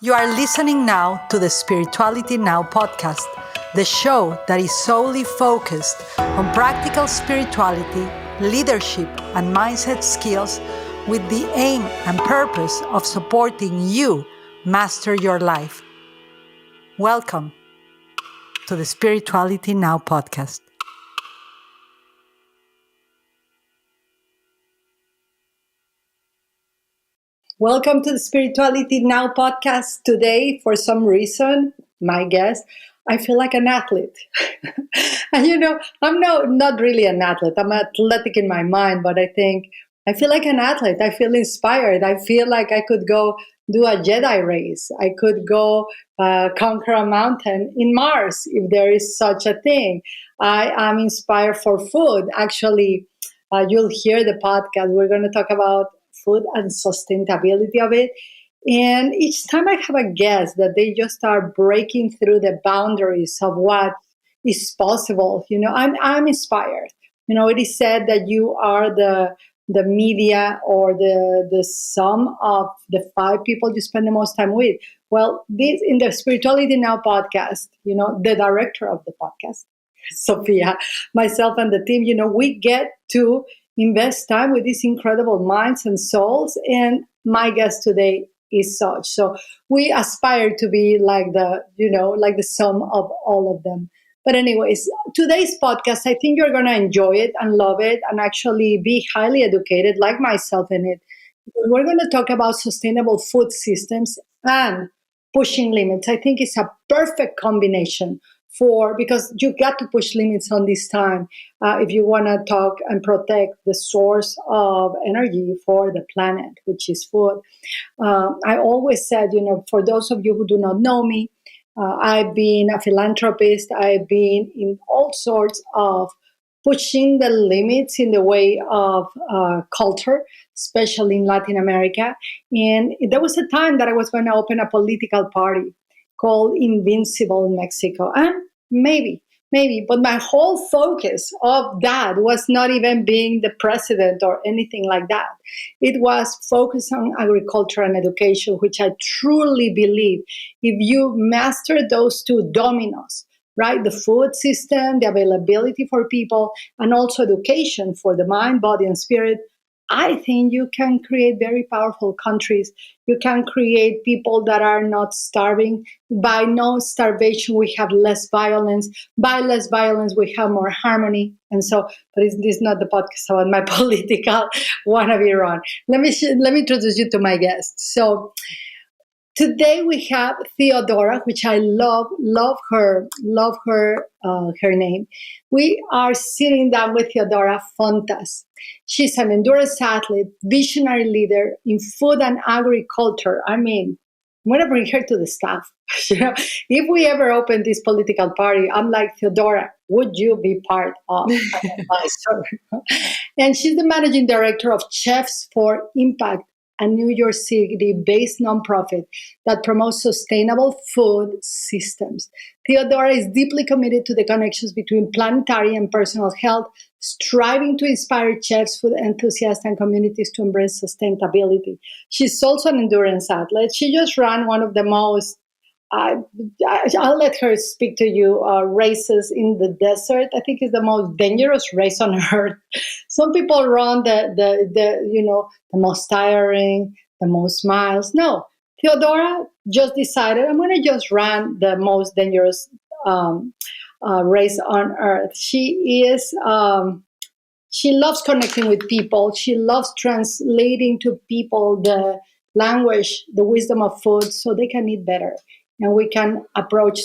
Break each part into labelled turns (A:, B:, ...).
A: You are listening now to the Spirituality Now podcast, the show that is solely focused on practical spirituality, leadership, and mindset skills with the aim and purpose of supporting you master your life. Welcome to the Spirituality Now podcast. Welcome to the Spirituality Now podcast. Today, for some reason, my guest, I feel like an athlete. And I'm not really an athlete. I'm athletic in my mind, but I feel like an athlete. I feel inspired. I feel like I could go do a Jedi race. I could go conquer a mountain in Mars if there is such a thing. I am inspired for food. Actually, you'll hear the podcast. We're going to talk about food and sustainability of it. And each time I have a guest that they just start breaking through the boundaries of what is possible, I'm inspired. It is said that you are the media or the sum of the 5 people you spend the most time with. Well, this in the Spirituality Now podcast, the director of the podcast, Sophia, myself and the team, we get to invest time with these incredible minds and souls. And my guest today is such. So we aspire to be like the sum of all of them. But anyways, today's podcast, I think you're going to enjoy it and love it and actually be highly educated like myself in it. We're going to talk about sustainable food systems and pushing limits. I think it's a perfect combination because you got to push limits on this time if you want to talk and protect the source of energy for the planet, which is food. I always said, for those of you who do not know me, I've been a philanthropist. I've been in all sorts of pushing the limits in the way of culture, especially in Latin America. And there was a time that I was going to open a political party called Invincible in Mexico. And maybe, but my whole focus of that was not even being the president or anything like that. It was focused on agriculture and education, which I truly believe if you master those 2 dominoes, right? The food system, the availability for people, and also education for the mind, body, and spirit, I think you can create very powerful countries. You can create people that are not starving. By no starvation, we have less violence. By less violence, we have more harmony. And so, but this is not the podcast about my political wannabe run. Let me introduce you to my guest. So today we have Theodora, which I love her name. We are sitting down with Theodora Fontas. She's an endurance athlete, visionary leader in food and agriculture. I mean, I'm going to bring her to the staff. If we ever open this political party, I'm like, Theodora, would you be part of an advisor? And she's the managing director of Chefs for Impact, a New York City-based nonprofit that promotes sustainable food systems. Theodora is deeply committed to the connections between planetary and personal health, striving to inspire chefs, food enthusiasts, and communities to embrace sustainability. She's also an endurance athlete. She just ran one of the most I'll let her speak to you. Races in the desert, I think, is the most dangerous race on earth. Some people run the most tiring, the most miles. No, Theodora just decided I'm going to just run the most dangerous race on earth. She is. She loves connecting with people. She loves translating to people the language, the wisdom of food, so they can eat better. And we can approach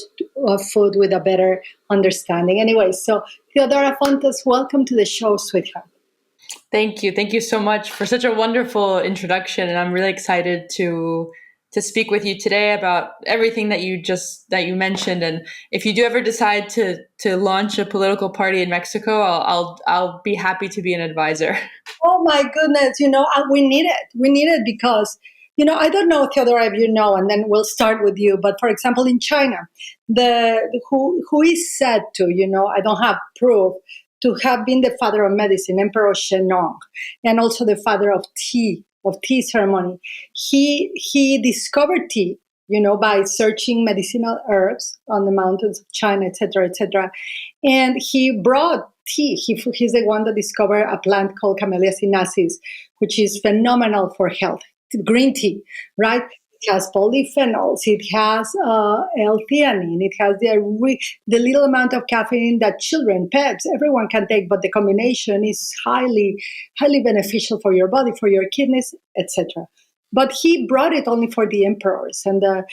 A: food with a better understanding. Anyway, so Theodora Fontas, welcome to the show, sweetheart.
B: Thank you. Thank you so much for such a wonderful introduction. And I'm really excited to speak with you today about everything that you mentioned. And if you do ever decide to launch a political party in Mexico, I'll be happy to be an advisor.
A: Oh my goodness, we need it. We need it because I don't know, Theodora, if you know, and then we'll start with you. But for example, in China, who is said to, I don't have proof, to have been the father of medicine, Emperor Shennong, and also the father of tea ceremony. He discovered tea by searching medicinal herbs on the mountains of China, etc., etc. And he brought tea. He's the one that discovered a plant called Camellia sinensis, which is phenomenal for health. Green tea, right? It has polyphenols. It has L-theanine. It has the little amount of caffeine that children, pets, everyone can take. But the combination is highly, highly beneficial for your body, for your kidneys, etc. But he brought it only for the emperors, and the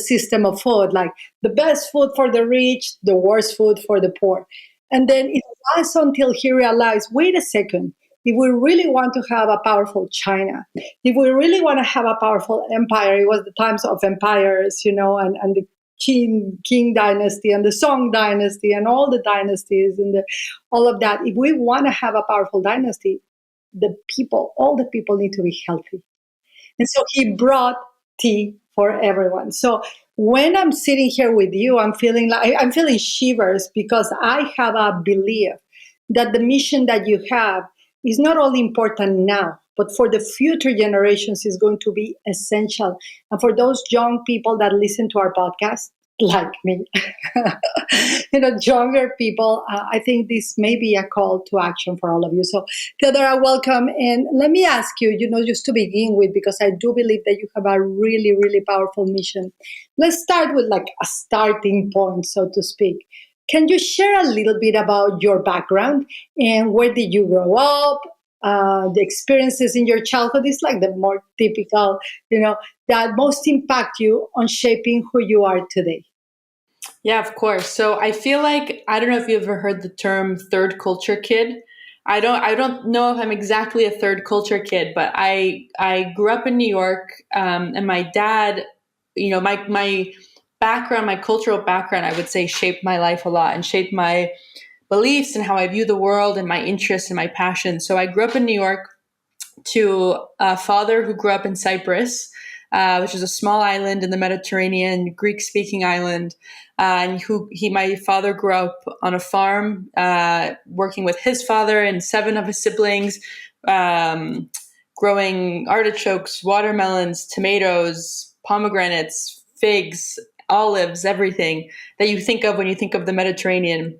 A: system of food, like the best food for the rich, the worst food for the poor. And then it was until he realized, wait a second, if we really want to have a powerful China, if we really want to have a powerful empire, it was the times of empires, and the King dynasty and the Song dynasty and all the dynasties and all of that. If we want to have a powerful dynasty, all the people need to be healthy. And so he brought tea for everyone. So when I'm sitting here with you, I'm feeling shivers, because I have a belief that the mission that you have is not only important now, but for the future generations is going to be essential. And for those young people that listen to our podcast, like me, younger people, I think this may be a call to action for all of you. So, Theodora, welcome. And let me ask you, just to begin with, because I do believe that you have a really, really powerful mission. Let's start with like a starting point, so to speak. Can you share a little bit about your background and where did you grow up? The experiences in your childhood is like the more typical, that most impact you on shaping who you are today.
B: Yeah, of course. So I feel like, I don't know if you've ever heard the term third culture kid. I don't know if I'm exactly a third culture kid, but I grew up in New York, and my dad, my background, my cultural background, I would say, shaped my life a lot and shaped my beliefs and how I view the world and my interests and my passions. So I grew up in New York to a father who grew up in Cyprus, which is a small island in the Mediterranean, Greek-speaking island. And my father grew up on a farm, working with his father and 7 of his siblings, growing artichokes, watermelons, tomatoes, pomegranates, figs, olives, everything that you think of when you think of the Mediterranean.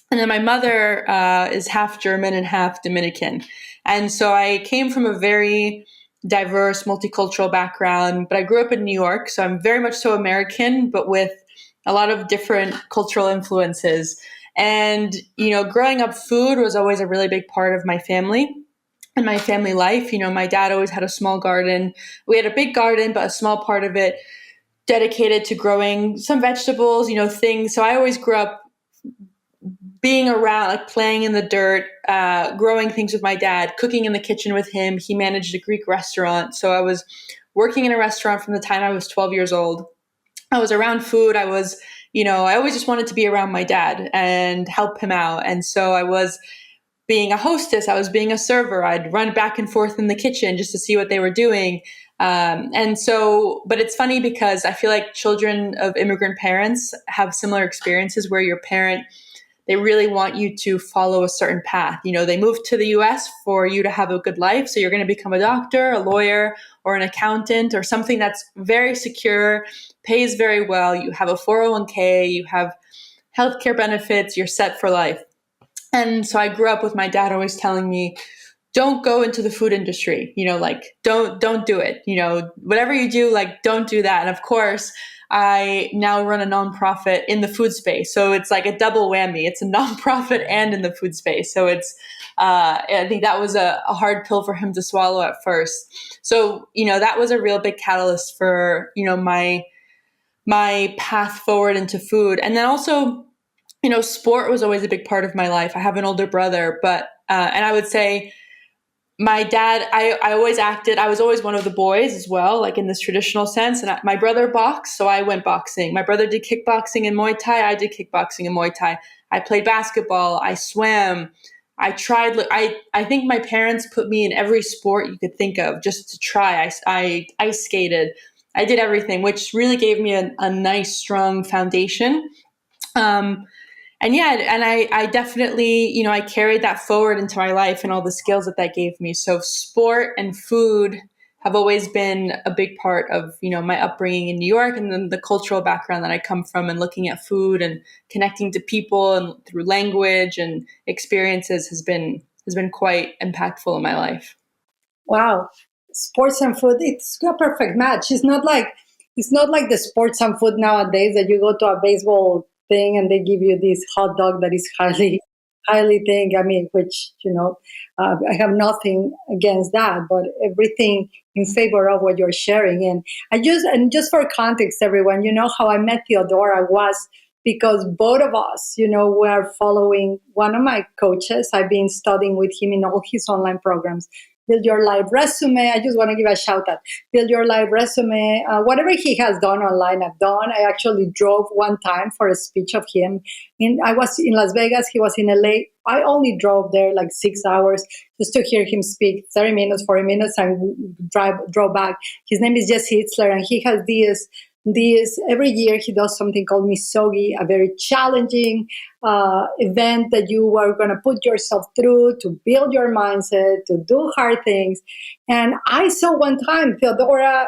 B: And then my mother is half German and half Dominican. And so I came from a very diverse, multicultural background, but I grew up in New York. So I'm very much so American, but with a lot of different cultural influences. And, growing up, food was always a really big part of my family and my family life. My dad always had a small garden. We had a big garden, but a small part of it dedicated to growing some vegetables, things. So I always grew up being around, like playing in the dirt, growing things with my dad, cooking in the kitchen with him. He managed a Greek restaurant. So I was working in a restaurant from the time I was 12 years old. I was around food. I was, I always just wanted to be around my dad and help him out. And so I was being a hostess. I was being a server. I'd run back and forth in the kitchen just to see what they were doing. But it's funny because I feel like children of immigrant parents have similar experiences where your parent, they really want you to follow a certain path. They moved to the US for you to have a good life. So you're going to become a doctor, a lawyer, or an accountant, or something that's very secure, pays very well. You have a 401k, you have healthcare benefits, you're set for life. And so I grew up with my dad always telling me, don't go into the food industry, don't do it. Whatever you do, don't do that. And of course, I now run a nonprofit in the food space. So it's like a double whammy. It's a nonprofit and in the food space. So I think that was a hard pill for him to swallow at first. So, that was a real big catalyst for, my path forward into food. And then also, sport was always a big part of my life. I have an older brother, and I would say, my dad, I always acted, I was always one of the boys as well, like in this traditional sense. And my brother boxed, so I went boxing. My brother did kickboxing and Muay Thai. I did kickboxing and Muay Thai. I played basketball. I swam. I tried. I think my parents put me in every sport you could think of just to try. I ice skated. I did everything, which really gave me a nice, strong foundation. And I definitely, I carried that forward into my life and all the skills that gave me. So sport and food have always been a big part of, my upbringing in New York, and then the cultural background that I come from, and looking at food and connecting to people and through language and experiences has been quite impactful in my life.
A: Wow, sports and food, it's a perfect match. It's not like the sports and food nowadays that you go to a baseball thing and they give you this hot dog that is highly thing. I mean, which I have nothing against that, but everything in favor of what you're sharing. And just for context, everyone, how I met Theodora was because both of us, were following one of my coaches. I've been studying with him in all his online programs. Build Your Life Resume. I just want to give a shout out. Build Your Life Resume. Whatever he has done online, I've done. I actually drove one time for a speech of him. I was in Las Vegas. He was in LA. I only drove there like 6 hours just to hear him speak, 30 minutes, 40 minutes, and drove back. His name is Jesse Itzler, and he has these every year he does something called Misogi, a very challenging event that you are going to put yourself through to build your mindset, to do hard things. And I saw one time Theodora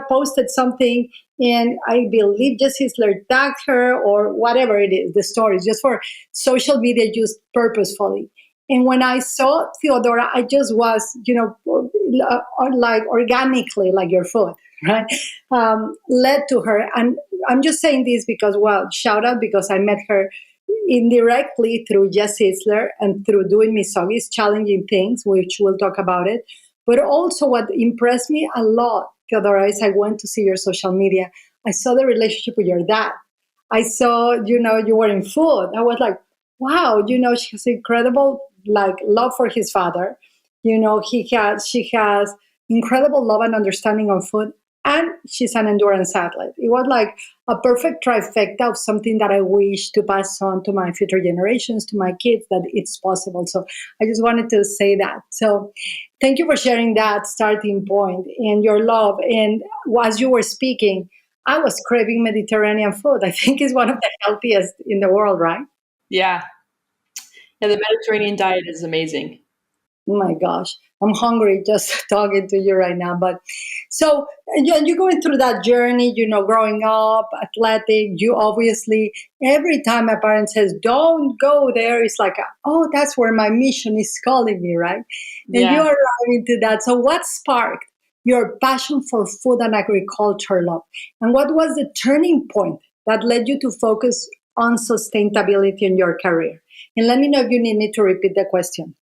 A: posted something, and I believe Jesse Isler tagged her or whatever it is, the stories, just for social media use purposefully. And when I saw Theodora, I just was, like organically, like your food, right? Led to her. And I'm just saying this because, well, shout out, because I met her indirectly through Jesse Itzler and through doing Misogi's challenging things, which we'll talk about it. But also what impressed me a lot, Theodora, is I went to see your social media. I saw the relationship with your dad. I saw, you were in food. I was like, wow, she has incredible love for his father. She has incredible love and understanding of food, and she's an endurance athlete. It was like a perfect trifecta of something that I wish to pass on to my future generations, to my kids, that it's possible. So I just wanted to say that. So thank you for sharing that starting point and your love. And as you were speaking, I was craving Mediterranean food. I think it's one of the healthiest in the world, right?
B: Yeah. Yeah, the Mediterranean diet is amazing.
A: Oh my gosh, I'm hungry just talking to you right now. But so you're going through that journey, growing up, athletic. You obviously, every time my parent says, don't go there, it's like, oh, that's where my mission is calling me, right? And you
B: Yeah.
A: are right into that. So what sparked your passion for food and agriculture, love? And what was the turning point that led you to focus on sustainability in your career? And let me know if you need me to repeat the question.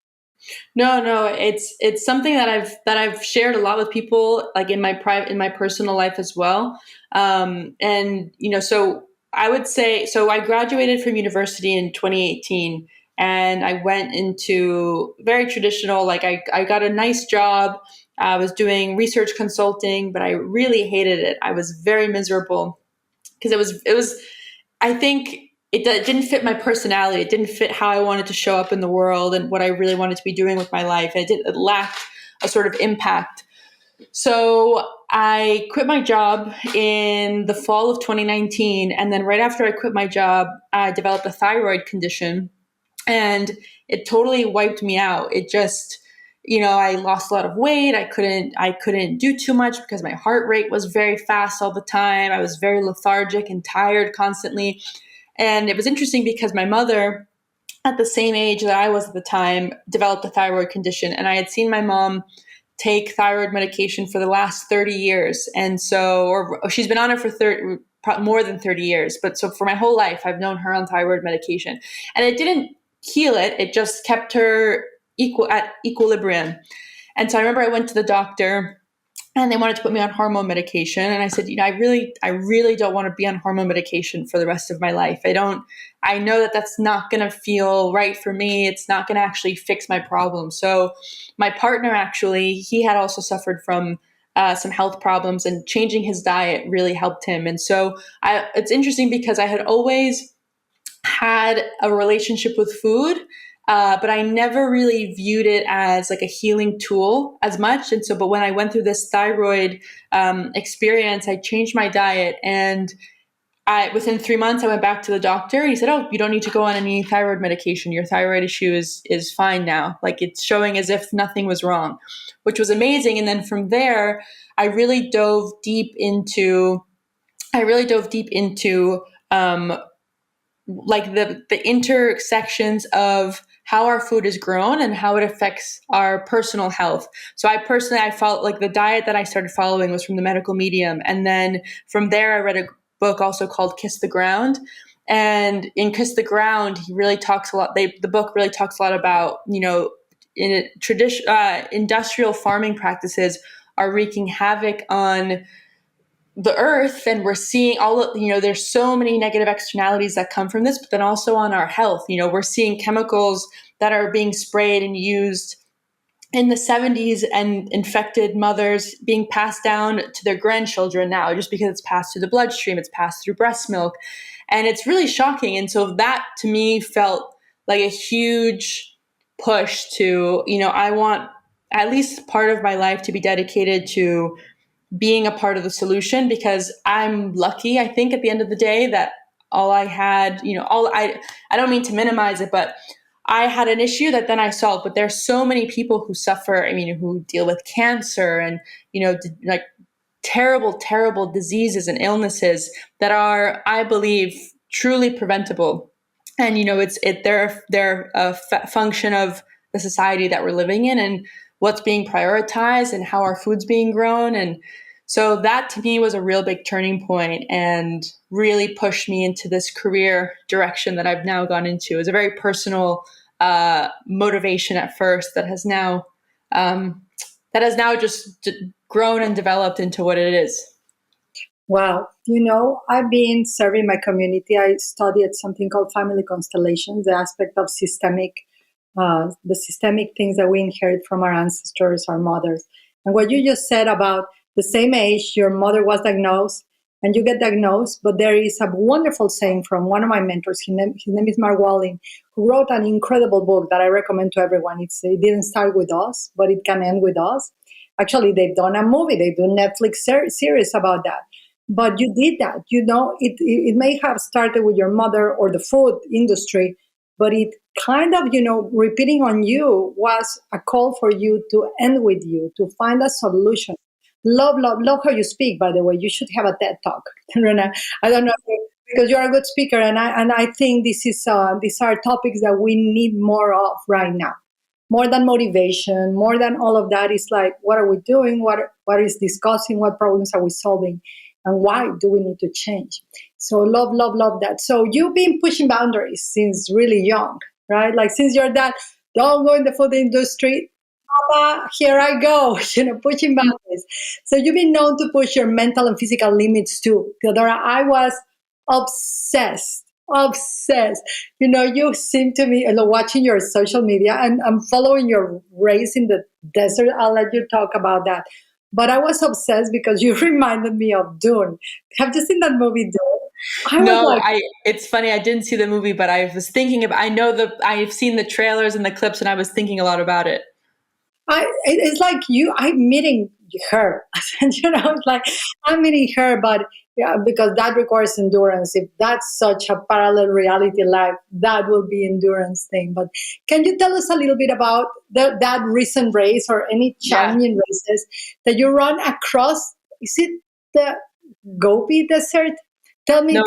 B: No, it's something that I've shared a lot with people, like in my personal life as well. And so I would say, so I graduated from university in 2018, and I went into very traditional, like I got a nice job. I was doing research consulting, but I really hated it. I was very miserable because it was I think didn't fit my personality. It didn't fit how I wanted to show up in the world and what I really wanted to be doing with my life. It lacked a sort of impact. So I quit my job in the fall of 2019. And then right after I quit my job, I developed a thyroid condition, and it totally wiped me out. It just, I lost a lot of weight. I couldn't do too much because my heart rate was very fast all the time. I was very lethargic and tired constantly. And it was interesting because my mother, at the same age that I was at the time, developed a thyroid condition. And I had seen my mom take thyroid medication for the last 30 years. And so, or she's been on it for more than 30 years. But so for my whole life, I've known her on thyroid medication. And it didn't heal it. It just kept her at equilibrium. And so I remember I went to the doctor, and they wanted to put me on hormone medication. And I said, I really don't want to be on hormone medication for the rest of my life. I know that that's not going to feel right for me. It's not going to actually fix my problem. So my partner, actually, he had also suffered from some health problems, and changing his diet really helped him. And so it's interesting because I had always had a relationship with food, but I never really viewed it as like a healing tool as much. And so, but when I went through this thyroid experience, I changed my diet, and within 3 months, I went back to the doctor. He said, "Oh, you don't need to go on any thyroid medication. Your thyroid issue is fine now. Like, it's showing as if nothing was wrong," which was amazing. And then from there, I really dove deep into, um, like the intersections of how our food is grown and how it affects our personal health. So I felt like the diet that I started following was from the medical medium. And then from there, I read a book also called Kiss the Ground. And in Kiss the Ground, he really talks a lot. The book really talks a lot about, in tradition, industrial farming practices are wreaking havoc on the earth, and we're seeing there's so many negative externalities that come from this, but then also on our health. We're seeing chemicals that are being sprayed and used in the 70s and infected mothers being passed down to their grandchildren now, just because it's passed through the bloodstream, it's passed through breast milk. And it's really shocking. And so that to me felt like a huge push to, I want at least part of my life to be dedicated to being a part of the solution, because I'm lucky, I think, at the end of the day, that all I had, I don't mean to minimize it, but I had an issue that then I solved. But there's so many people who suffer, who deal with cancer and, like terrible, terrible diseases and illnesses that are, I believe, truly preventable. And, they're a function of the society that we're living in and what's being prioritized and how our food's being grown. And so that to me was a real big turning point and really pushed me into this career direction that I've now gone into. It was a very personal motivation at first that has now just grown and developed into what it is.
A: Wow. I've been serving my community. I studied something called family constellations, the aspect of the systemic things that we inherit from our ancestors, our mothers. And what you just said about the same age your mother was diagnosed and you get diagnosed, but there is a wonderful saying from one of my mentors. His name is Mark Walling, who wrote an incredible book that I recommend to everyone. It didn't start with us, but it can end with us. Actually, they've done a movie. They do Netflix series about that. But you did that. It may have started with your mother or the food industry, but it kind of, repeating on you was a call for you to end with you, to find a solution. Love how you speak, by the way. You should have a TED Talk. Rena. I don't know, because you're a good speaker, and I think these are topics that we need more of right now. More than motivation, more than all of that, is like, what are we doing? What is discussing? What problems are we solving? And why do we need to change? So love that. So you've been pushing boundaries since really young, right? Like since your dad, don't go in the food industry, Papa, here I go, pushing boundaries. So you've been known to push your mental and physical limits too. Theodora, I was obsessed. You seem to me, watching your social media, and I'm following your race in the desert. I'll let you talk about that. But I was obsessed because you reminded me of Dune. Have you seen that movie, Dune?
B: It's funny. I didn't see the movie, but I was thinking I've seen the trailers and the clips, and I was thinking a lot about it.
A: It's like I'm meeting her. It's like I'm meeting her, but yeah, because that requires endurance. If that's such a parallel reality life, that will be endurance thing. But can you tell us a little bit about that recent race or any challenging races that you run across? Is it the Gobi Desert? Tell me.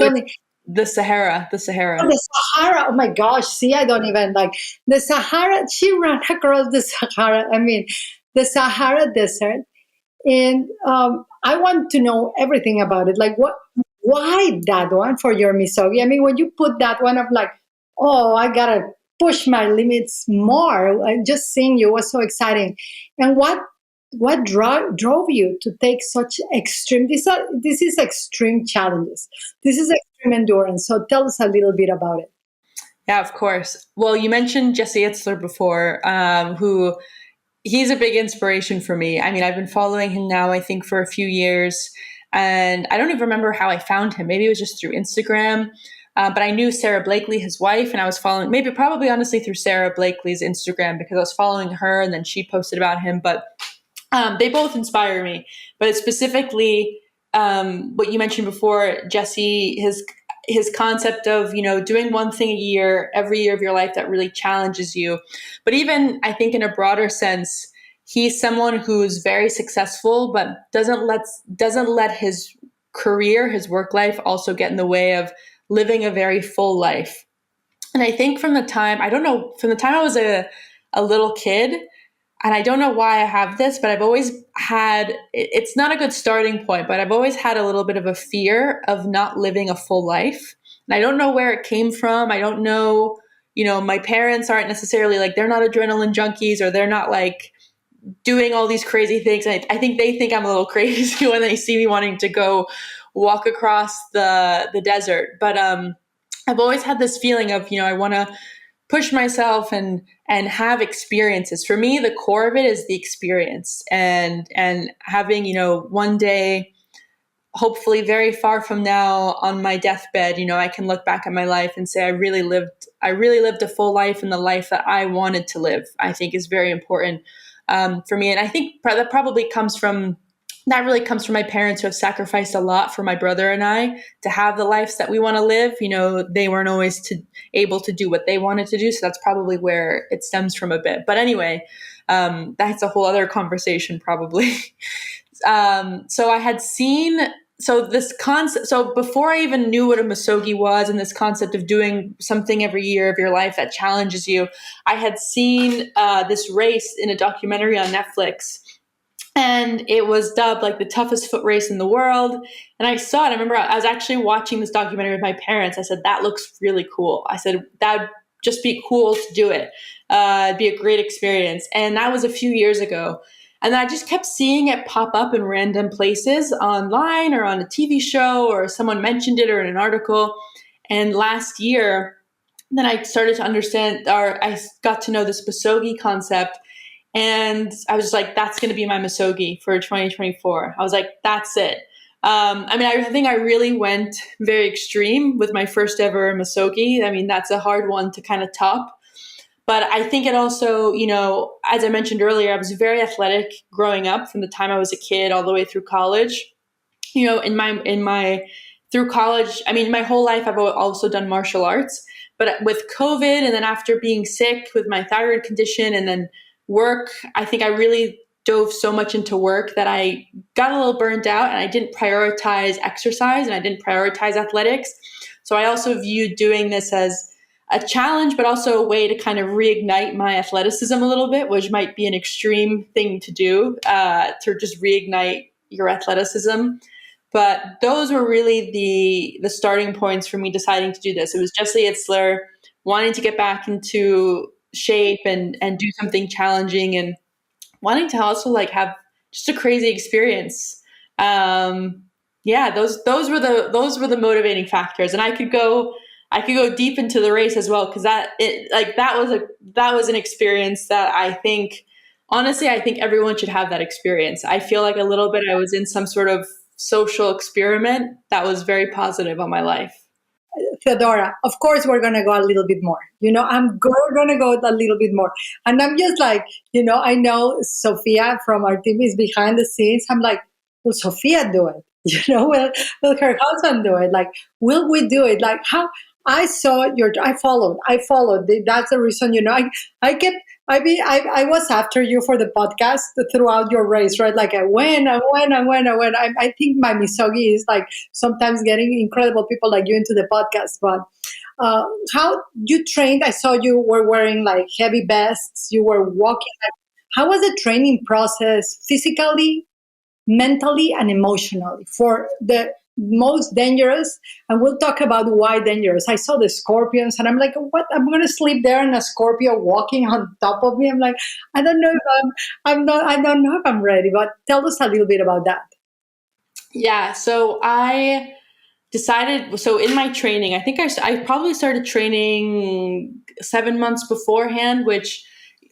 B: The Sahara.
A: Oh, the Sahara. Oh my gosh. See, I don't even like the Sahara. She ran across the Sahara. The Sahara Desert. And I want to know everything about it. Like, why that one for your misogi? When you put that one, I'm like, oh, I got to push my limits more. Just seeing you was so exciting. And what drove you to take such extreme, this is extreme challenges. This is extreme endurance. So tell us a little bit about it.
B: Yeah, of course. Well, you mentioned Jesse Itzler before, who he's a big inspiration for me. I've been following him now, I think, for a few years. And I don't even remember how I found him. Maybe it was just through Instagram. But I knew Sarah Blakely, his wife, and I was following, probably honestly through Sarah Blakely's Instagram, because I was following her and then she posted about him. But they both inspire me. But specifically, what you mentioned before, Jesse, his concept of, doing one thing a year, every year of your life that really challenges you. But even I think in a broader sense, he's someone who's very successful, but doesn't let his career, his work life also get in the way of living a very full life. And I think from the time I was a little kid, and I don't know why I have this, but I've always had, it's not a good starting point, but I've always had a little bit of a fear of not living a full life. And I don't know where it came from. I don't know, my parents aren't necessarily like, they're not adrenaline junkies, or they're not like doing all these crazy things. And I think they think I'm a little crazy when they see me wanting to go walk across the desert. But I've always had this feeling of, I want to push myself and have experiences. For me, the core of it is the experience, and having, one day, hopefully very far from now, on my deathbed, I can look back at my life and say I really lived a full life, and the life that I wanted to live, I think is very important for me. And I think that really comes from my parents, who have sacrificed a lot for my brother and I to have the lives that we want to live. They weren't always able to do what they wanted to do. So that's probably where it stems from a bit. But anyway, that's a whole other conversation probably. So I had seen, this concept, so before I even knew what a misogi was, and this concept of doing something every year of your life that challenges you, I had seen this race in a documentary on Netflix. And it was dubbed like the toughest foot race in the world. And I saw it. I remember I was actually watching this documentary with my parents. I said, that looks really cool. I said, that would just be cool to do it. It'd be a great experience. And that was a few years ago. And I just kept seeing it pop up in random places online, or on a TV show, or someone mentioned it, or in an article. And last year, then I started to understand, or I got to know this misogi concept. And I was just like, that's going to be my misogi for 2024. I was like, that's it. I think I really went very extreme with my first ever misogi. I mean, that's a hard one to kind of top. But I think it also, as I mentioned earlier, I was very athletic growing up, from the time I was a kid all the way through college. Through college, my whole life I've also done martial arts. But with COVID, and then after being sick with my thyroid condition, and then work, I think I really dove so much into work that I got a little burnt out, and I didn't prioritize exercise, and I didn't prioritize athletics. So I also viewed doing this as a challenge, but also a way to kind of reignite my athleticism a little bit, which might be an extreme thing to do, to just reignite your athleticism. But those were really the starting points for me deciding to do this. It was Jesse Itzler wanting to get back into shape and do something challenging, and wanting to also like have just a crazy experience. Those were the motivating factors. And I could go deep into the race as well, because that was an experience that I think everyone should have that experience. I feel like a little bit I was in some sort of social experiment that was very positive on my life.
A: Theodora, of course, we're going to go a little bit more. I'm going to go a little bit more. And I'm just like, I know Sophia from our team is behind the scenes. I'm like, will Sophia do it? Will her husband do it? Like, will we do it? Like, how? I followed. That's the reason, I was after you for the podcast throughout your race, right? Like I went. I think my misogi is like sometimes getting incredible people like you into the podcast. But how you trained? I saw you were wearing like heavy vests. You were walking. How was the training process physically, mentally, and emotionally for the most dangerous? And we'll talk about why dangerous. I saw the scorpions and I'm like, what? I'm going to sleep there and a Scorpio walking on top of me. I'm like, I don't know if I don't know if I'm ready, but tell us a little bit about that.
B: Yeah. So I decided, so in my training, I think I probably started training 7 months beforehand, which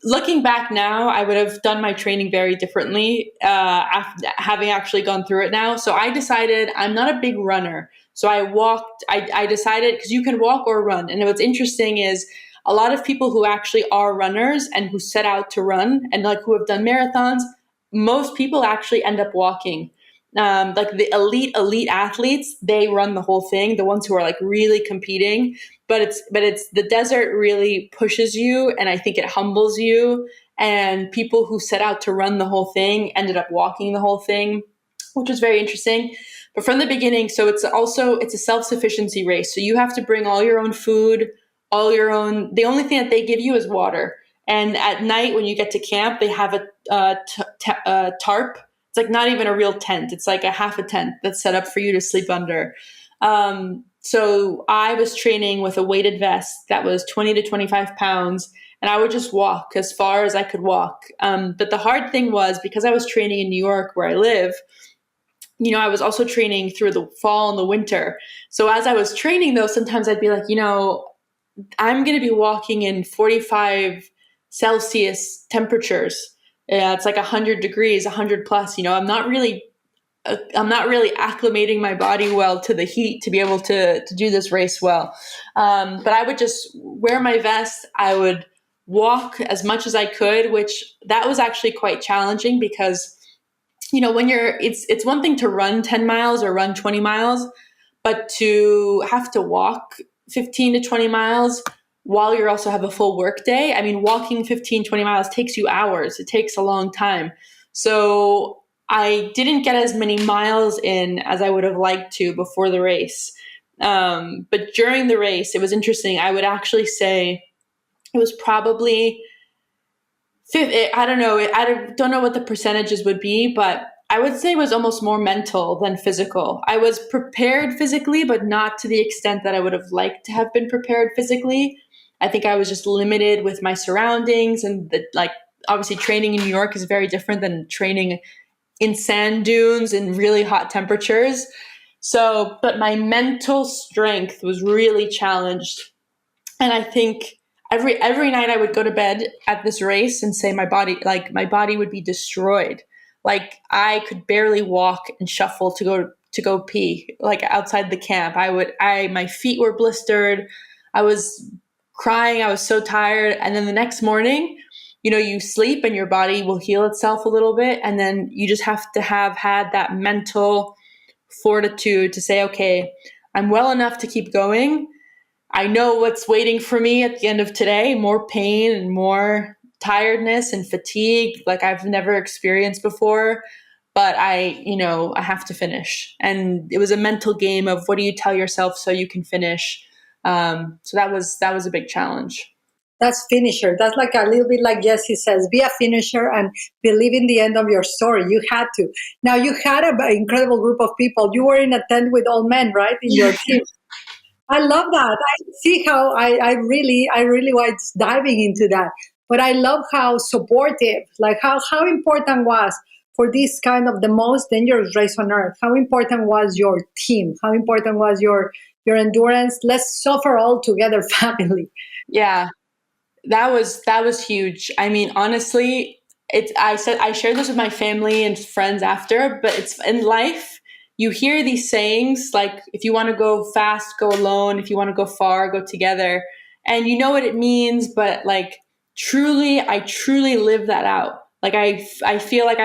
B: looking back now, I would have done my training very differently after having actually gone through it now. So I decided I'm not a big runner. So I decided, because you can walk or run. And what's interesting is a lot of people who actually are runners and who set out to run and like who have done marathons, most people actually end up walking. like the elite athletes, they run the whole thing, the ones who are like really competing. But it's the desert really pushes you, and I think it humbles you. And people who set out to run the whole thing ended up walking the whole thing, which was very interesting. But from the beginning, so it's a self-sufficiency race. So you have to bring all your own food, all your own. The only thing that they give you is water. And at night, when you get to camp, they have a tarp. It's like not even a real tent. It's like a half a tent that's set up for you to sleep under. So I was training with a weighted vest that was 20 to 25 pounds, and I would just walk as far as I could walk. But the hard thing was, because I was training in New York where I live, I was also training through the fall and the winter. So as I was training, though, sometimes I'd be like, I'm going to be walking in 45 Celsius temperatures. Yeah, it's like 100 degrees, 100 plus. I'm not really acclimating my body well to the heat to be able to do this race well. But I would just wear my vest. I would walk as much as I could, which that was actually quite challenging because, when it's one thing to run 10 miles or run 20 miles, but to have to walk 15 to 20 miles while you also have a full work day. I mean, walking 15, 20 miles takes you hours. It takes a long time. So I didn't get as many miles in as I would have liked to before the race. But during the race, it was interesting. I would actually say it was probably, I don't know. I don't know what the percentages would be, but I would say it was almost more mental than physical. I was prepared physically, but not to the extent that I would have liked to have been prepared physically. I think I was just limited with my surroundings, and obviously training in New York is very different than training in sand dunes in really hot temperatures. So, but my mental strength was really challenged. And I think every night I would go to bed at this race and say my body would be destroyed. Like I could barely walk and shuffle to go pee, like outside the camp. My feet were blistered. I was crying. I was so tired. And then the next morning, you sleep and your body will heal itself a little bit. And then you just have to have had that mental fortitude to say, okay, I'm well enough to keep going. I know what's waiting for me at the end of today, more pain and more tiredness and fatigue like I've never experienced before. But I have to finish. And it was a mental game of what do you tell yourself so you can finish. So that was a big challenge.
A: That's finisher. That's like a little bit like Jesse says, be a finisher and believe in the end of your story. You had to. Now you had an incredible group of people. You were in a tent with all men, right? In your team. I love that. I see how I really was diving into that. But I love how supportive, like how important was for this kind of the most dangerous race on earth. How important was your team? How important was your endurance? Let's suffer all together, family.
B: Yeah. That was huge. I mean, honestly, I shared this with my family and friends after, but it's in life, you hear these sayings like if you want to go fast, go alone. If you want to go far, go together. And you know what it means, but I truly live that out. Like I feel like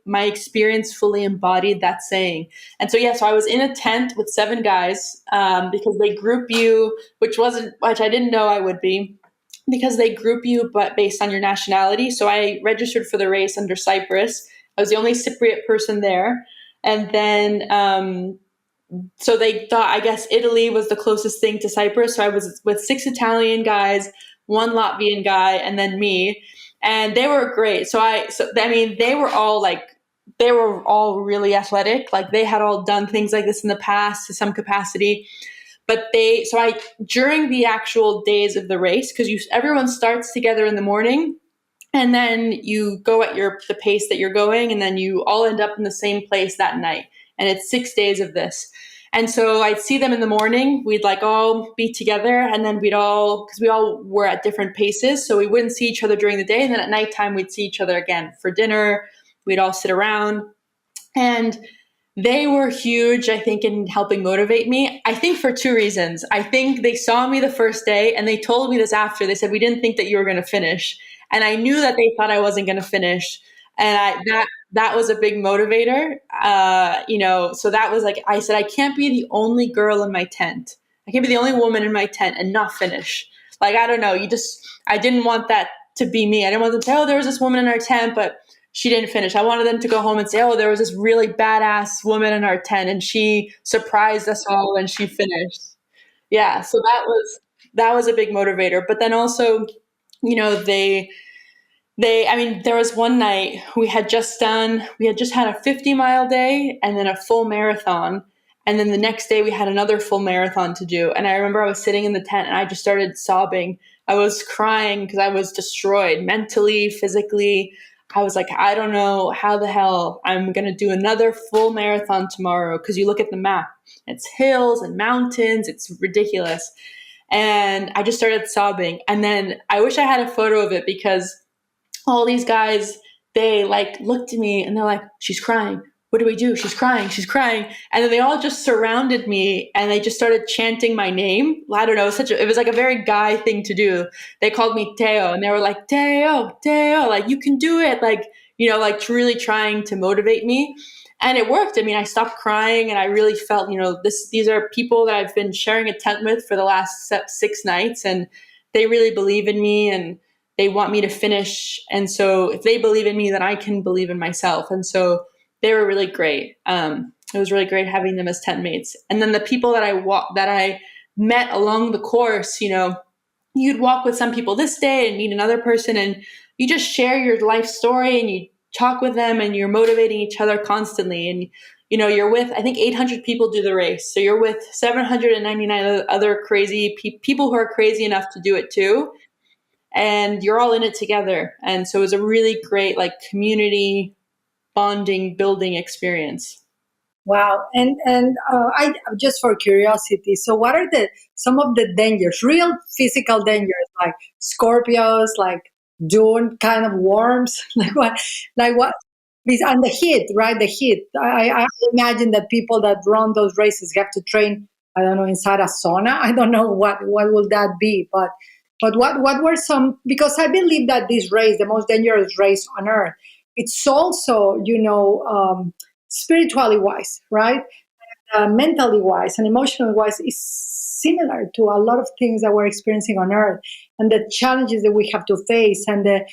B: my experience fully embodied that saying. And so I was in a tent with 7 guys because they group you, which I didn't know I would be, because they group you, but based on your nationality. So I registered for the race under Cyprus. I was the only Cypriot person there. And then, so they thought, I guess Italy was the closest thing to Cyprus. So I was with 6 Italian guys, 1 Latvian guy, and then me. And they were great. They were all really athletic. Like they had all done things like this in the past to some capacity. But during the actual days of the race, because everyone starts together in the morning, and then you go at the pace that you're going, and then you all end up in the same place that night. And it's 6 days of this. And so I'd see them in the morning. We'd all be together, and then because we all were at different paces, so we wouldn't see each other during the day. And then at nighttime, we'd see each other again for dinner. We'd all sit around. And they were huge, I think, in helping motivate me. I think for 2 reasons. I think they saw me the first day and they told me this after. They said, we didn't think that you were going to finish. And I knew that they thought I wasn't going to finish. And that was a big motivator. So that was like, I said, I can't be the only girl in my tent. I can't be the only woman in my tent and not finish. Like, I don't know. I didn't want that to be me. I didn't want them to say, oh, there was this woman in our tent, but she didn't finish. I wanted them to go home and say, oh, there was this really badass woman in our tent and she surprised us all when she finished. Yeah. So that was a big motivator. But then also, you know, I mean, there was one night we had just had a 50-mile day and then a full marathon. And then the next day we had another full marathon to do. And I remember I was sitting in the tent and I just started sobbing. I was crying because I was destroyed mentally, physically. I was like, I don't know how the hell I'm going to do another full marathon tomorrow. Because you look at the map, it's hills and mountains. It's ridiculous. And I just started sobbing. And then I wish I had a photo of it because all these guys, they like looked at me and they're like, she's crying. What do we do? She's crying. She's crying. And then they all just surrounded me and they just started chanting my name. I don't know. It was like a very guy thing to do. They called me Teo and they were like, Teo, Teo, like you can do it. Like, like really trying to motivate me. And it worked. I mean, I stopped crying and I really felt, these are people that I've been sharing a tent with for the last 6 nights and they really believe in me and they want me to finish. And so if they believe in me, then I can believe in myself. And so they were really great. It was really great having them as tent mates. And then the people that I met along the course, you'd walk with some people this day and meet another person and you just share your life story and you talk with them and you're motivating each other constantly. And, you're with, I think 800 people do the race. So you're with 799 other crazy people who are crazy enough to do it too. And you're all in it together. And so it was a really great community bonding, building experience.
A: Wow. And I just for curiosity, so what are some of the dangers, real physical dangers, like scorpions, like dune kind of worms, like what? And the heat, right? The heat. I imagine that people that run those races have to train. I don't know, inside a sauna. I don't know what will that be, but what were some? Because I believe that this race, the most dangerous race on earth, it's also spiritually wise, right? Mentally wise and emotionally wise is similar to a lot of things that we're experiencing on earth and the challenges that we have to face and the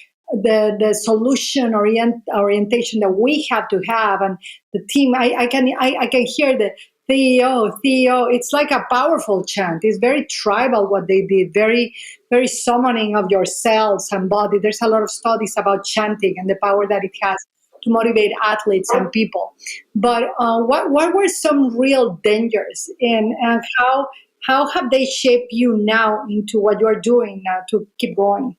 A: solution orientation that we have to have and the team. I can hear the Theo. It's like a powerful chant. It's very tribal what they did. Very, very summoning of your cells and body. There's a lot of studies about chanting and the power that it has to motivate athletes and people. But what were some real dangers and how have they shaped you now into what you're doing now to keep going?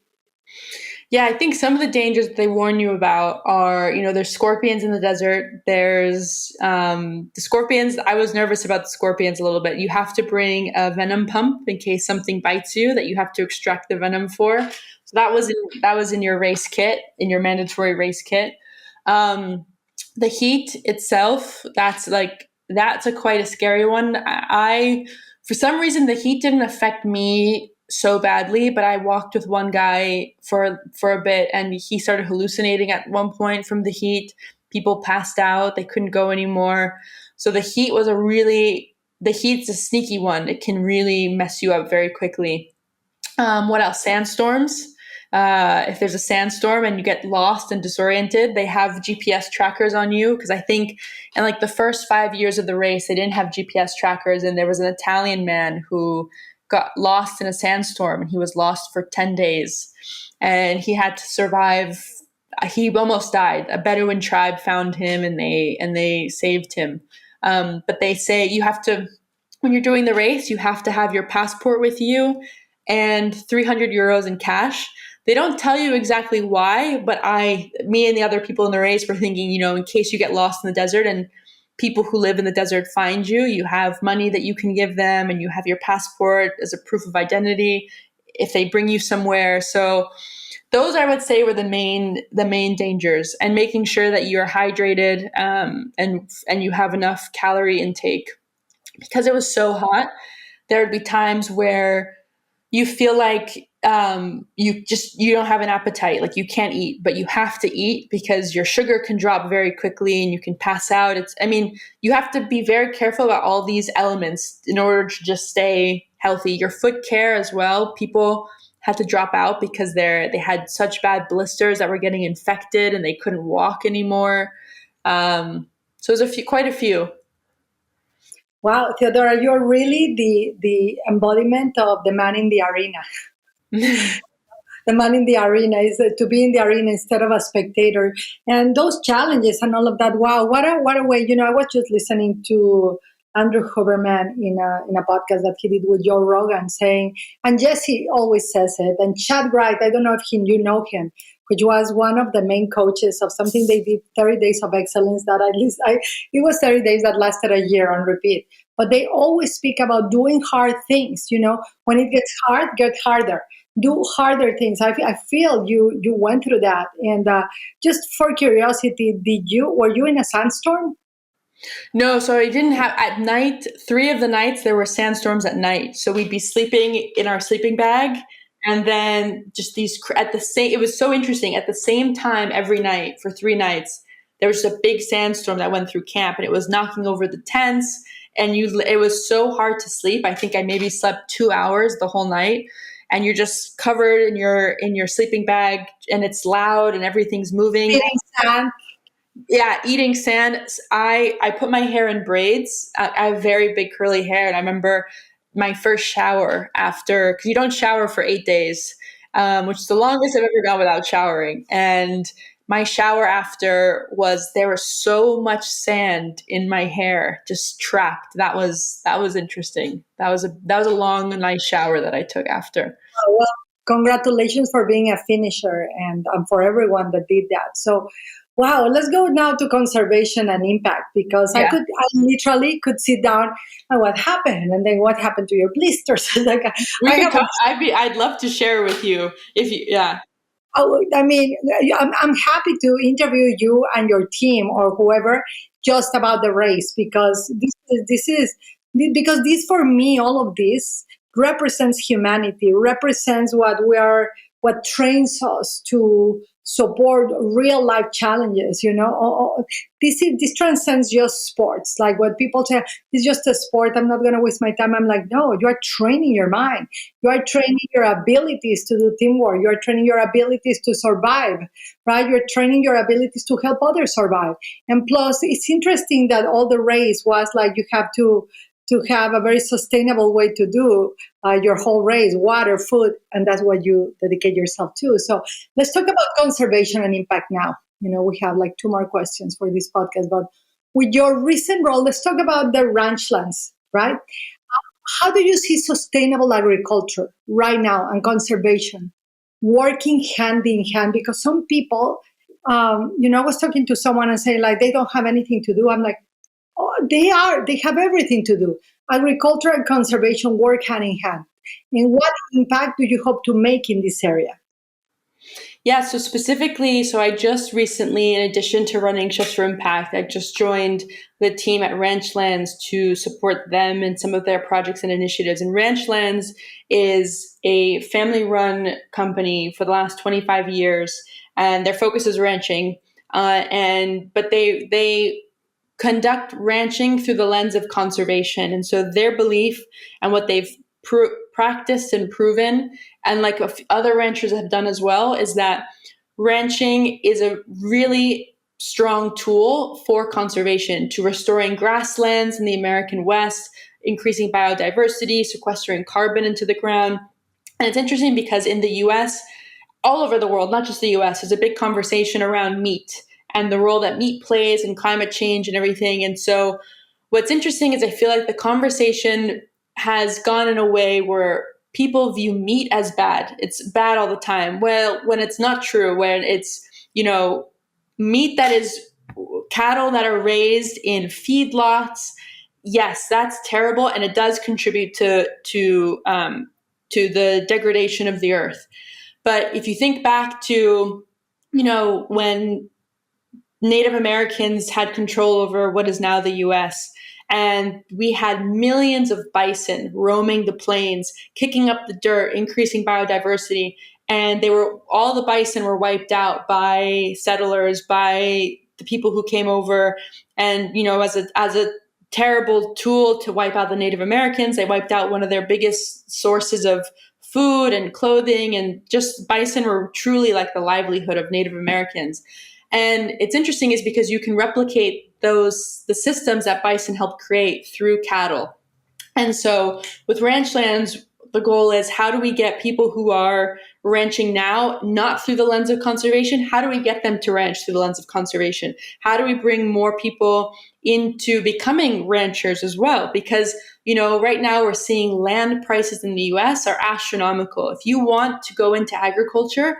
B: Yeah, I think some of the dangers that they warn you about are, there's scorpions in the desert. There's the scorpions. I was nervous about the scorpions a little bit. You have to bring a venom pump in case something bites you that you have to extract the venom for. So that was in your race kit, in your mandatory race kit. The heat itself, that's quite a scary one. For some reason, the heat didn't affect me so badly, but I walked with one guy for a bit and he started hallucinating at one point from the heat. People passed out. They couldn't go anymore. So the heat's a sneaky one. It can really mess you up very quickly. What else? Sandstorms. If there's a sandstorm and you get lost and disoriented, they have GPS trackers on you. Because I think in the first 5 years of the race, they didn't have GPS trackers. And there was an Italian man who got lost in a sandstorm and he was lost for 10 days and he had to survive. He almost died. A Bedouin tribe found him and they saved him. But they say when you're doing the race, you have to have your passport with you and 300 euros in cash. They don't tell you exactly why, but me and the other people in the race were thinking, in case you get lost in the desert and people who live in the desert find you, you have money that you can give them and you have your passport as a proof of identity if they bring you somewhere. So those I would say were the main dangers, and making sure that you're hydrated and you have enough calorie intake. Because it was so hot, there would be times where you feel like you don't have an appetite, like you can't eat, but you have to eat because your sugar can drop very quickly and you can pass out. You have to be very careful about all these elements in order to just stay healthy. Your foot care as well. People had to drop out because they had such bad blisters that were getting infected and they couldn't walk anymore. So there's quite a few.
A: Wow, Theodora, you're really the embodiment of the man in the arena. The man in the arena is to be in the arena instead of a spectator, and those challenges and all of that. Wow, what a way! I was just listening to Andrew Huberman in a podcast that he did with Joe Rogan, saying, and Jesse always says it, and Chad Wright. I don't know if you know him, which was one of the main coaches of something they did, 30 Days of Excellence. That at least it was 30 days that lasted a year on repeat. But they always speak about doing hard things. When it gets hard, get harder. Do harder things. I feel you went through that. And just for curiosity, were you in a sandstorm?
B: No, so I didn't have at night. 3 of the nights there were sandstorms at night. So we'd be sleeping in our sleeping bag, and then just these at the same. It was so interesting. At the same time every night for 3 nights, there was a big sandstorm that went through camp, and it was knocking over the tents. And it was so hard to sleep. I think I maybe slept 2 hours the whole night. And you're just covered in your sleeping bag, and it's loud and everything's moving.
A: Eating sand.
B: Yeah, eating sand. I put my hair in braids. I have very big curly hair, and I remember my first shower after, because you don't shower for 8 days, which is the longest I've ever gone without showering. And my shower after there was so much sand in my hair, just trapped. That was interesting. That was a long, nice shower that I took after.
A: Oh, well, congratulations for being a finisher, and for everyone that did that. So, wow, let's go now to conservation and impact, because
B: Yeah.
A: I literally could sit down and what happened, and then what happened to your blisters. Like,
B: I'd love to share with you if you, yeah.
A: I mean, I'm happy to interview you and your team or whoever just about the race, because this is because this, for me, all of this represents humanity, represents what trains us to support real life challenges. This transcends just sports. Like what people say, it's just a sport, I'm not going to waste my time. I'm like, no, you are training your mind. You are training your abilities to do teamwork. You are training your abilities to survive, right? You're training your abilities to help others survive. And plus, it's interesting that all the race was like you have to have a very sustainable way to do your whole race, water, food, and that's what you dedicate yourself to. So let's talk about conservation and impact now. We have like 2 more questions for this podcast, but with your recent role, let's talk about the Ranchlands, right? How do you see sustainable agriculture right now and conservation working hand in hand? Because some people, I was talking to someone and saying like they don't have anything to do. I'm like, oh, they have everything to do. Agriculture and conservation work hand in hand. And what impact do you hope to make in this area?
B: Yeah, so specifically, I just recently, in addition to running Chefs for Impact, I just joined the team at Ranchlands to support them in some of their projects and initiatives. And Ranchlands is a family-run company for the last 25 years, and their focus is ranching. But they conduct ranching through the lens of conservation. And so their belief and what they've practiced and proven, and like other ranchers have done as well, is that ranching is a really strong tool for conservation, to restoring grasslands in the American West, increasing biodiversity, sequestering carbon into the ground. And it's interesting because in the US, all over the world, not just the US, there's a big conversation around meat and the role that meat plays in climate change and everything. And so what's interesting is I feel like the conversation has gone in a way where people view meat as bad. It's bad all the time. Well, when it's not true, when it's, meat that is cattle that are raised in feedlots, yes, that's terrible. And it does contribute to the degradation of the earth. But if you think back to, when Native Americans had control over what is now the US, And we had millions of bison roaming the plains, kicking up the dirt, increasing biodiversity. And all the bison were wiped out by settlers, by the people who came over. And, as a terrible tool to wipe out the Native Americans, they wiped out one of their biggest sources of food and clothing, and just bison were truly like the livelihood of Native Americans. And it's interesting is because you can replicate the systems that bison helped create through cattle. And so with Ranchlands, the goal is, how do we get people who are ranching now, not through the lens of conservation, how do we get them to ranch through the lens of conservation? How do we bring more people into becoming ranchers as well? Because, right now we're seeing land prices in the US are astronomical. If you want to go into agriculture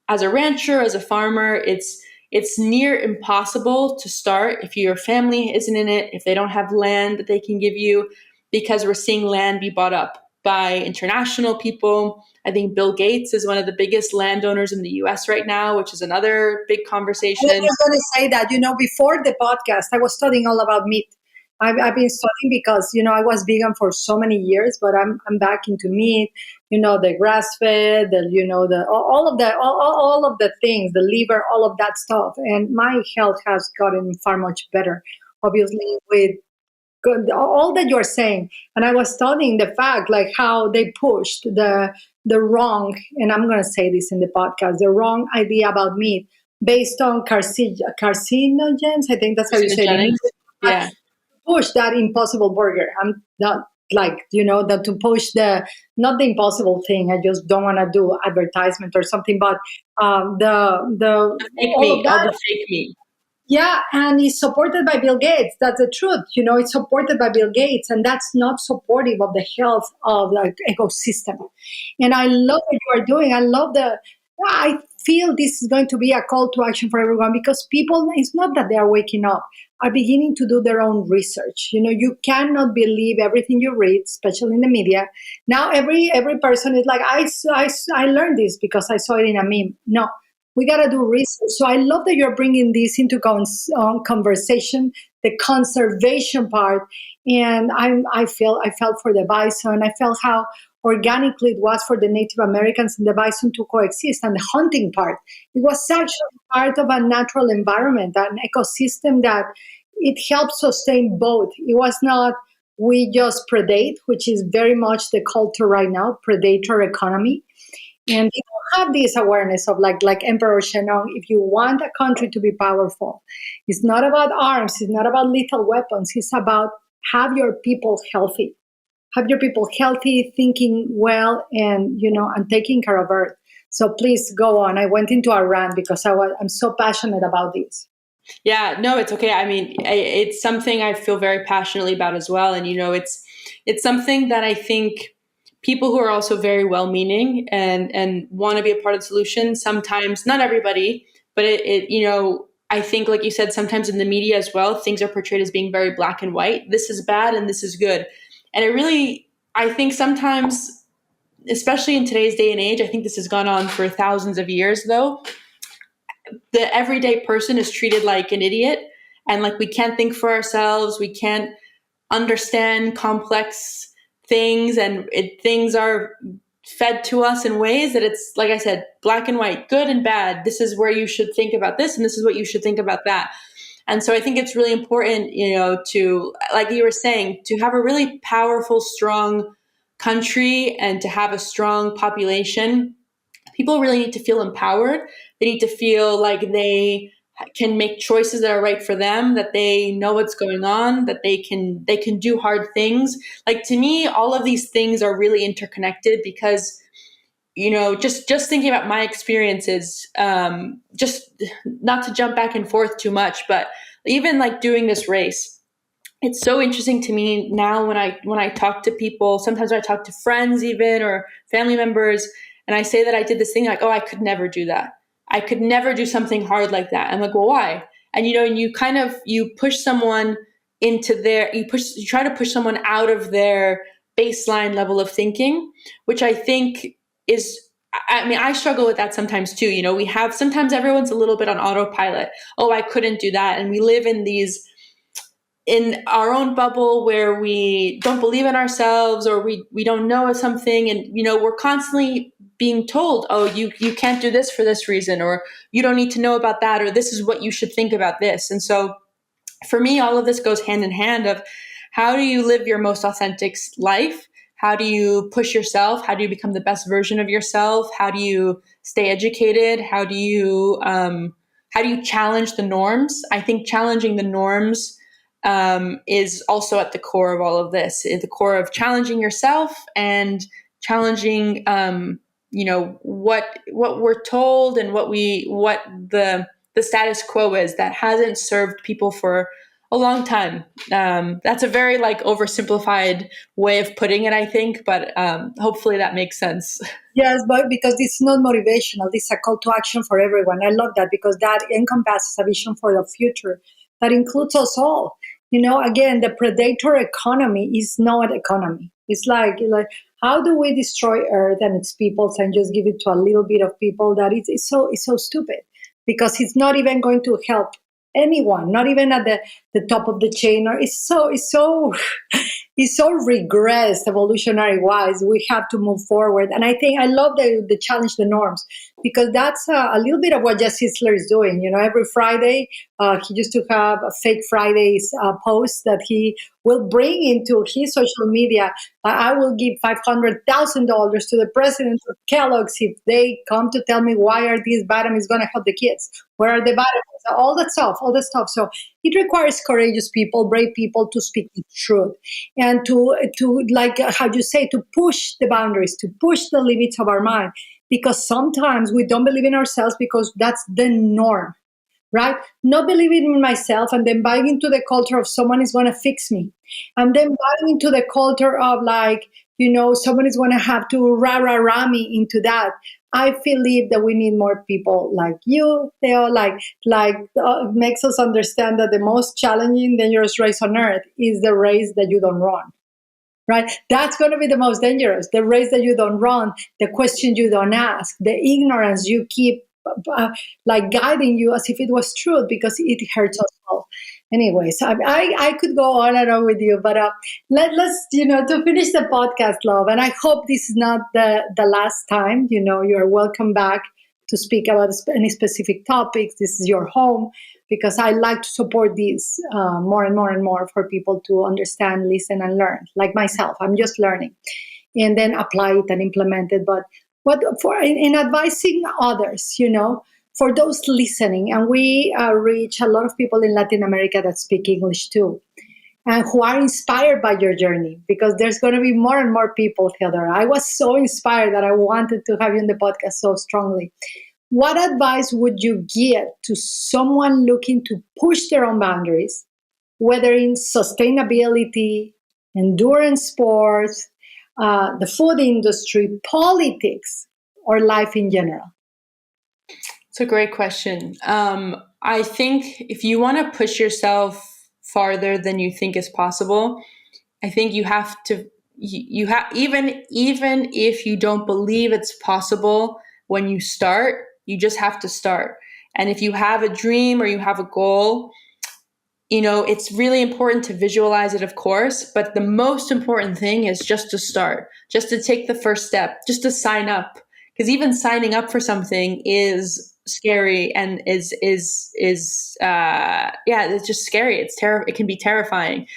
B: as a rancher, as a farmer, it's near impossible to start if your family isn't in it, if they don't have land that they can give you, because we're seeing land be bought up by international people. I think Bill Gates is one of the biggest landowners in the US right now, which is another big conversation.
A: I was going to say that, before the podcast, I was studying all about meat. I've been studying because, I was vegan for so many years, but I'm back into meat, the grass fed, all of the things, the liver, all of that stuff. And my health has gotten far much better, obviously, with all that you're saying. And I was studying the fact, like, how they pushed the wrong, and I'm going to say this in the podcast, the wrong idea about meat based on carcinogens. I think that's how you say it.
B: Yeah.
A: Push that impossible burger. I'm not like, that to push not the impossible thing. I just don't want to do advertisement or something, but the
B: fake meat, all the fake meat.
A: Yeah, and it's supported by Bill Gates. That's the truth. It's supported by Bill Gates, and that's not supportive of the health of the ecosystem. And I love what you are doing. I feel this is going to be a call to action for everyone, because people, it's not that they are waking up, are beginning to do their own research. You cannot believe everything you read, especially in the media. Now, every person is like, I learned this because I saw it in a meme. No. We got to do research. So I love that you're bringing this into conversation, the conservation part. And I felt for the bison. I felt how organically it was for the Native Americans and the bison to coexist. And the hunting part, it was actually part of a natural environment, an ecosystem that it helped sustain both. It was not, we just predate, which is very much the culture right now, predator economy. And they don't have this awareness of like Emperor Shenong, if you want a country to be powerful, it's not about arms, it's not about lethal weapons, it's about have your people healthy. Have your people healthy, thinking well, and and taking care of Earth. So please go on. I went into a rant because I'm so passionate about this.
B: Yeah, no, it's okay. I mean, it's something I feel very passionately about as well. And, it's something that I think people who are also very well-meaning and want to be a part of the solution, sometimes, not everybody, but I think, like you said, sometimes in the media as well, things are portrayed as being very black and white. This is bad and this is good. And I think sometimes, especially in today's day and age, I think this has gone on for thousands of years though, the everyday person is treated like an idiot, and like we can't think for ourselves, we can't understand complex things, and things are fed to us in ways that it's, like I said, black and white, good and bad. This is where you should think about this, and this is what you should think about that. And so I think it's really important, to, like you were saying, to have a really powerful, strong country and to have a strong population. People really need to feel empowered. They need to feel like they can make choices that are right for them, that they know what's going on, that they can do hard things. Like, to me, all of these things are really interconnected because, just thinking about my experiences, just not to jump back and forth too much, but even like doing this race, it's so interesting to me now when I talk to people, sometimes when I talk to friends even or family members, and I say that I did this thing, like, oh, I could never do that. I could never do something hard like that. I'm like, well, why? And, you push someone into you try to push someone out of their baseline level of thinking, which I think is, I struggle with that sometimes too. Sometimes everyone's a little bit on autopilot. Oh, I couldn't do that. And we live in these in our own bubble where we don't believe in ourselves, or we don't know something, and we're constantly being told, oh, you can't do this for this reason, or you don't need to know about that, or this is what you should think about this. And so for me, all of this goes hand in hand of how do you live your most authentic life? How do you push yourself? How do you become the best version of yourself? How do you stay educated? How do you challenge the norms? I think challenging the norms is also at the core of all of this, at the core of challenging yourself and challenging, what we're told and what the status quo is that hasn't served people for a long time. That's a very oversimplified way of putting it, I think, but hopefully that makes sense.
A: Yes, but because it's not motivational, it's a call to action for everyone. I love that because that encompasses a vision for the future that includes us all. Again, the predator economy is not economy. It's like how do we destroy Earth and its peoples and just give it to a little bit of people? That it's so stupid because it's not even going to help anyone, not even at the top of the chain. Or it's so it's so regressed evolutionary wise. We have to move forward. And I think I love the challenge the norms because that's a little bit of what Jesse Isler is doing. Every Friday, he used to have a Fake Fridays post that he will bring into his social media. I will give $500,000 to the president of Kellogg's if they come to tell me why are these vitamins going to help the kids? Where are the vitamins? All that stuff. So it requires courageous people, brave people to speak the truth and to like how you say, to push the boundaries, to push the limits of our mind. Because sometimes we don't believe in ourselves because that's the norm, right? Not believing in myself and then buying into the culture of someone is going to fix me. And then buying into the culture of someone is going to have to rah me into that. I believe that we need more people like you, Theo, makes us understand that the most challenging, dangerous race on earth is the race that you don't run. Right? That's going to be the most dangerous. The race that you don't run, the question you don't ask, the ignorance you keep guiding you as if it was truth because it hurts us all. Anyways, I could go on and on with you, but let's to finish the podcast, love. And I hope this is not the last time. You're welcome back to speak about any specific topics. This is your home. Because I like to support these more and more and more for people to understand, listen, and learn. Like myself, I'm just learning, and then apply it and implement it. But what for in advising others, for those listening, and we reach a lot of people in Latin America that speak English too, and who are inspired by your journey. Because there's going to be more and more people, Theodora. I was so inspired that I wanted to have you in the podcast so strongly. What advice would you give to someone looking to push their own boundaries, whether in sustainability, endurance sports, the food industry, politics, or life in general?
B: It's a great question. I think if you want to push yourself farther than you think is possible, I think you have to, even if you don't believe it's possible when you start, you just have to start. And if you have a dream or you have a goal, it's really important to visualize it, of course, but the most important thing is just to start, just to take the first step, just to sign up. Because even signing up for something is scary and it's just scary. It can be terrifying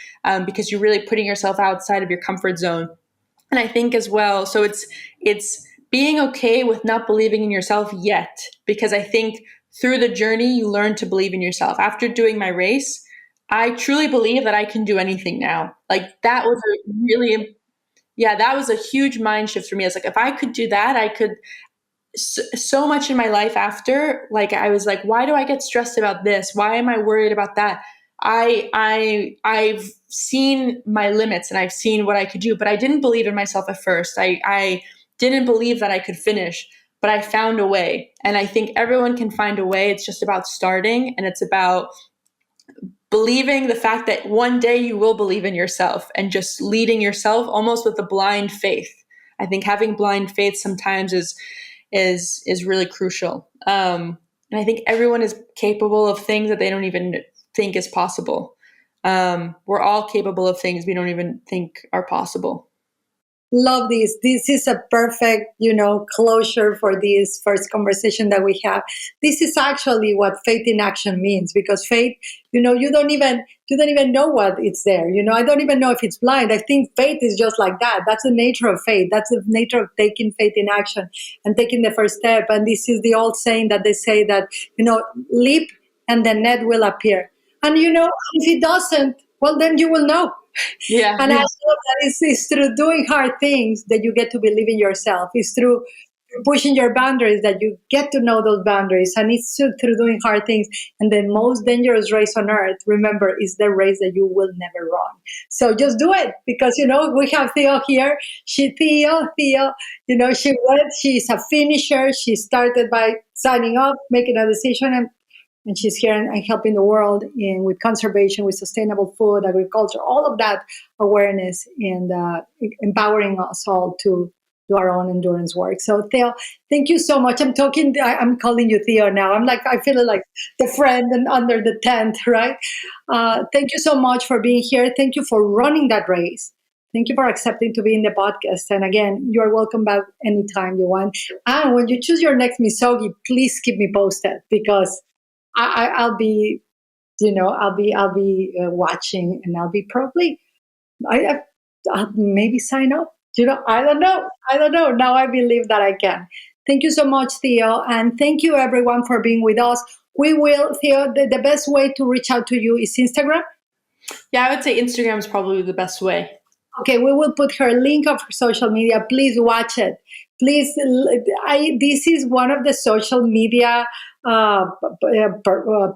B: because you're really putting yourself outside of your comfort zone. And I think as well, so it's being okay with not believing in yourself yet, because I think through the journey, you learn to believe in yourself. After doing my race, I truly believe that I can do anything now. That was that was a huge mind shift for me. I was like, if I could do that, I could so much in my life after, I was like, why do I get stressed about this? Why am I worried about that? I've seen my limits and I've seen what I could do, but I didn't believe in myself at first. I didn't believe that I could finish, but I found a way. And I think everyone can find a way. It's just about starting, and it's about believing the fact that one day you will believe in yourself and just leading yourself almost with a blind faith. I think having blind faith sometimes is really crucial. And I think everyone is capable of things that they don't even think is possible. we're all capable of things we don't even think are possible.
A: Love this. This is a perfect, closure for this first conversation that we have. This is actually what faith in action means, because faith, you don't even know what it's there. I don't even know if it's blind. I think faith is just like that. That's the nature of faith. That's the nature of taking faith in action and taking the first step. And this is the old saying that they say that, leap and the net will appear. And if it doesn't, well, then you will know.
B: Yeah.
A: And I love that it's through doing hard things that you get to believe in yourself. It's through pushing your boundaries that you get to know those boundaries. And it's through doing hard things. And the most dangerous race on earth, remember, is the race that you will never run. So just do it, because, we have Theo here. Theo, she's a finisher. She started by signing up, making a decision, and she's here and helping the world with conservation, with sustainable food, agriculture, all of that awareness, and empowering us all to do our own endurance work. So Theo, thank you so much. I'm calling you Theo now. I feel like the friend and under the tent, right? Thank you so much for being here. Thank you for running that race. Thank you for accepting to be in the podcast. And again, you're welcome back anytime you want. And when you choose your next misogi, please keep me posted, because I'll be watching, and I'll be probably, I'll maybe sign up. I don't know. Now I believe that I can. Thank you so much, Theo, and thank you everyone for being with us. Theo, the best way to reach out to you is Instagram.
B: Yeah, I would say Instagram is probably the best way.
A: Okay, we will put her link of her social media. Please watch it. Please, this is one of the social media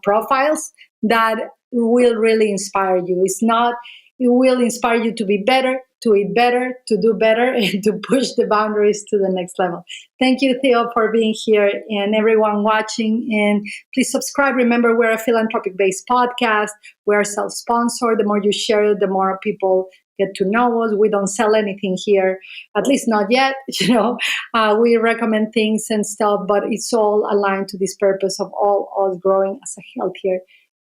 A: profiles that will really inspire you. It will inspire you to be better, to eat better, to do better, and to push the boundaries to the next level. Thank you, Theo, for being here, and everyone watching. And please subscribe. Remember, we're a philanthropic-based podcast. We're self-sponsored. The more you share it, the more people get to know us. We don't sell anything here, at least not yet. We recommend things and stuff, but it's all aligned to this purpose of all us growing as a healthier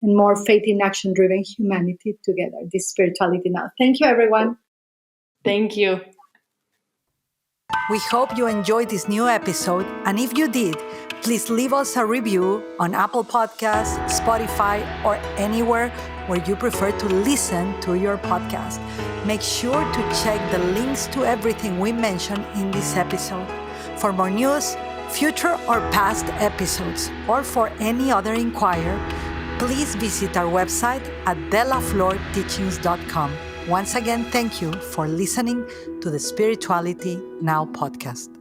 A: and more faith in action driven humanity together. This spirituality now. Thank you, everyone.
B: Thank you.
A: We hope you enjoyed this new episode. And if you did, please leave us a review on Apple Podcasts, Spotify, or anywhere where you prefer to listen to your podcast. Make sure to check the links to everything we mentioned in this episode. For more news, future or past episodes, or for any other inquiry, please visit our website at delaflorteachings.com. Once again, thank you for listening to the Spirituality Now podcast.